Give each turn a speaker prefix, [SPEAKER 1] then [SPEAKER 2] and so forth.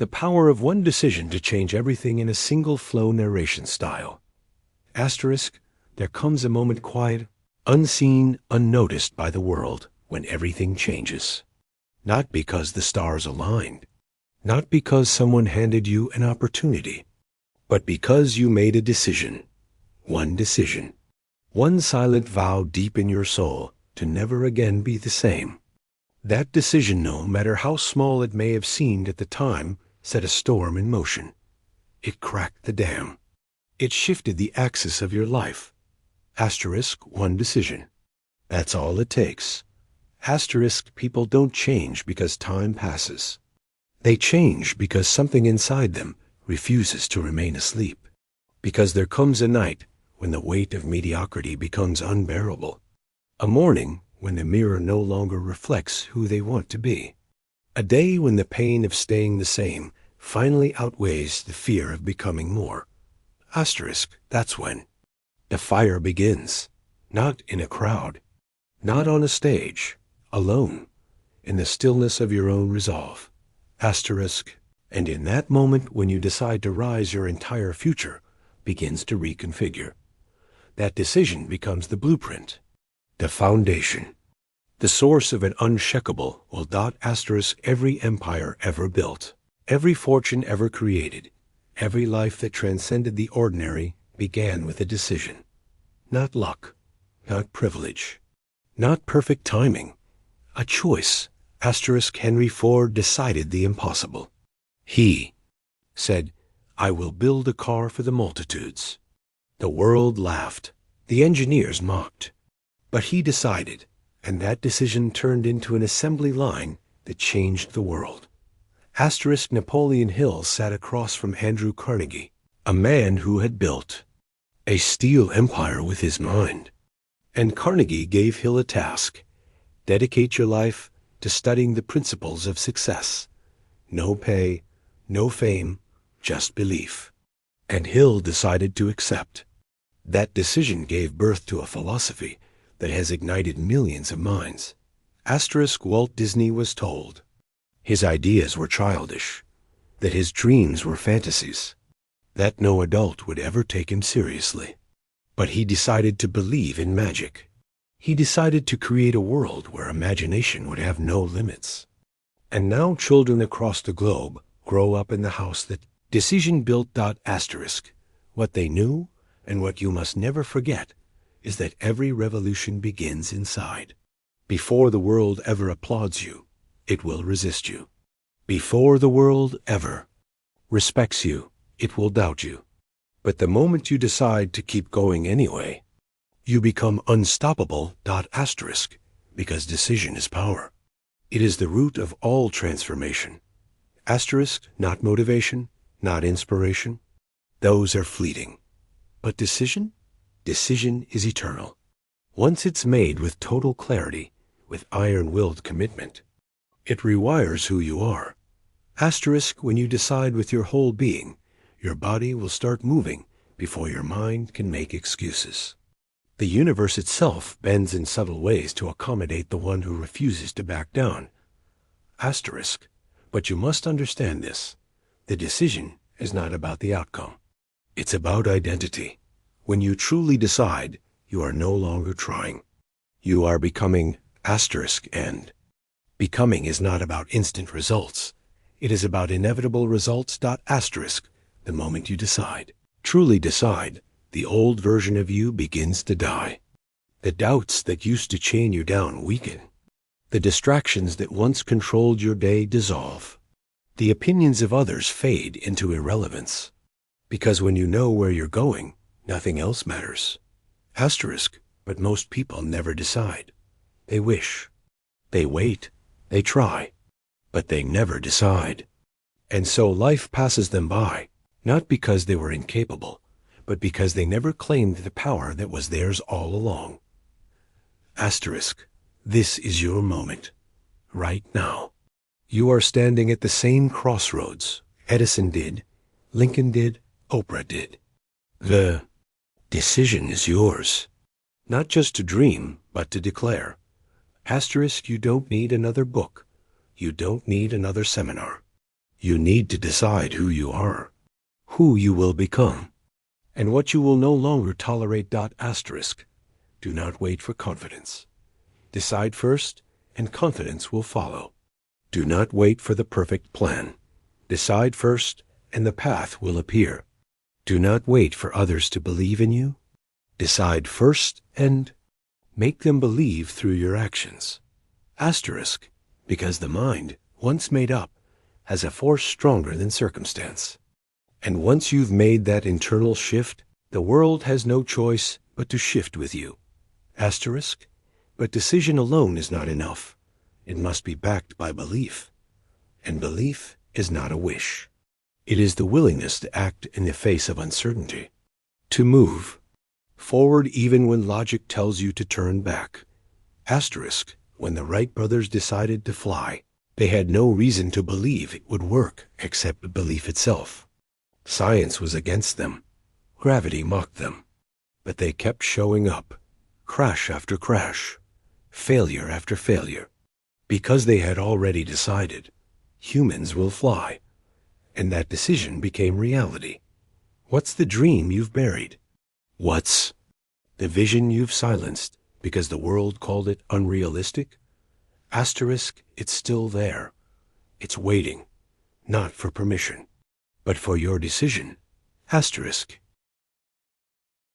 [SPEAKER 1] The power of one decision to change everything in a single flow narration style. Asterisk, there comes a moment quiet, unseen, unnoticed by the world, when everything changes. Not because the stars aligned, not because someone handed you an opportunity, but because you made a decision. One decision. One silent vow deep in your soul to never again be the same. That decision, no matter how small it may have seemed at the time, set a storm in motion. It cracked the dam. It shifted the axis of your life. Asterisk, one decision. That's all it takes. Asterisk, people don't change because time passes. They change because something inside them refuses to remain asleep. Because there comes a night when the weight of mediocrity becomes unbearable. A morning when the mirror no longer reflects who they want to be. A day when the pain of staying the same finally outweighs the fear of becoming more. Asterisk, that's when the fire begins. Not in a crowd, not on a stage, alone, in the stillness of your own resolve. Asterisk, and in that moment when you decide to rise, your entire future begins to reconfigure. That decision becomes the blueprint, the foundation, the source of an unshakable will dot asterisk every empire ever built, every fortune ever created, every life that transcended the ordinary began with a decision. Not luck, not privilege, not perfect timing, a choice. Asterisk Henry Ford decided the impossible. He said, "I will build a car for the multitudes." The world laughed. The engineers mocked. But he decided, and that decision turned into an assembly line that changed the world. Asterisk Napoleon Hill sat across from Andrew Carnegie, a man who had built a steel empire with his mind. And Carnegie gave Hill a task: dedicate your life to studying the principles of success. No pay, no fame, just belief. And Hill decided to accept. That decision gave birth to a philosophy that has ignited millions of minds. Asterisk Walt Disney was told his ideas were childish, that his dreams were fantasies, that no adult would ever take him seriously. But he decided to believe in magic. He decided to create a world where imagination would have no limits. And now children across the globe grow up in the house that decision built. Asterisk. What they knew, and what you must never forget, is that every revolution begins inside. Before the world ever applauds you, it will resist you. Before the world ever respects you, it will doubt you. But the moment you decide to keep going anyway, you become unstoppable. Asterisk, because decision is power. It is the root of all transformation. Asterisk, not motivation, not inspiration. Those are fleeting. But decision? Decision is eternal. Once it's made with total clarity, with iron-willed commitment, it rewires who you are. Asterisk, when you decide with your whole being, your body will start moving before your mind can make excuses. The universe itself bends in subtle ways to accommodate the one who refuses to back down. Asterisk, but you must understand this. The decision is not about the outcome. It's about identity. When you truly decide, you are no longer trying. You are becoming. Asterisk and becoming is not about instant results. It is about inevitable results. Asterisk, the moment you decide, truly decide, the old version of you begins to die. The doubts that used to chain you down weaken. The distractions that once controlled your day dissolve. The opinions of others fade into irrelevance. Because when you know where you're going, nothing else matters. Asterisk, but most people never decide. They wish. They wait. They try. But they never decide. And so life passes them by, not because they were incapable, but because they never claimed the power that was theirs all along. Asterisk, this is your moment. Right now. You are standing at the same crossroads Edison did, Lincoln did, Oprah did. The decision is yours. Not just to dream, but to declare. Asterisk, you don't need another book. You don't need another seminar. You need to decide who you are, who you will become, and what you will no longer tolerate. Asterisk. Do not wait for confidence. Decide first, and confidence will follow. Do not wait for the perfect plan. Decide first, and the path will appear. Do not wait for others to believe in you. Decide first, and make them believe through your actions. Asterisk. Because the mind, once made up, has a force stronger than circumstance. And once you've made that internal shift, the world has no choice but to shift with you. Asterisk. But decision alone is not enough. It must be backed by belief. And belief is not a wish. It is the willingness to act in the face of uncertainty. To move forward even when logic tells you to turn back. Asterisk. When the Wright brothers decided to fly, they had no reason to believe it would work except belief itself. Science was against them. Gravity mocked them. But they kept showing up, crash after crash, failure after failure, because they had already decided, humans will fly. And that decision became reality. What's the dream you've buried? What's the vision you've silenced because the world called it unrealistic? Asterisk. It's still there. It's waiting, not for permission, but for your decision. Asterisk.